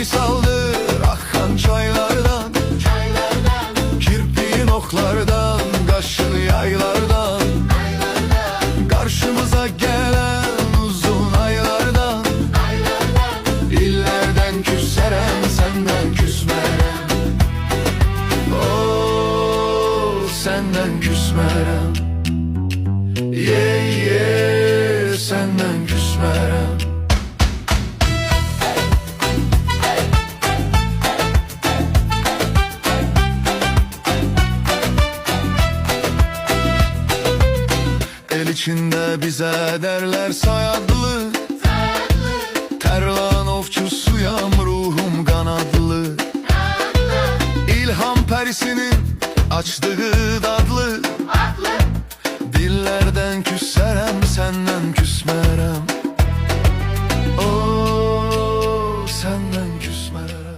misaldır akkan çaylardan, kirpiğin oklardan, kaşın yaylardan, karşımıza gelen uzun aylardan, illerden küserem senden küsmerem. Oh, senden küsmerem. Yeah, yeah, senden küsmerem. El içinde bize derler sayadlı, terlan ofçusuyam ruhum kanadlı. İlham perisinin açtığı dadlı, dillerden küserem senden küsmerem. Oh, senden küsmerem.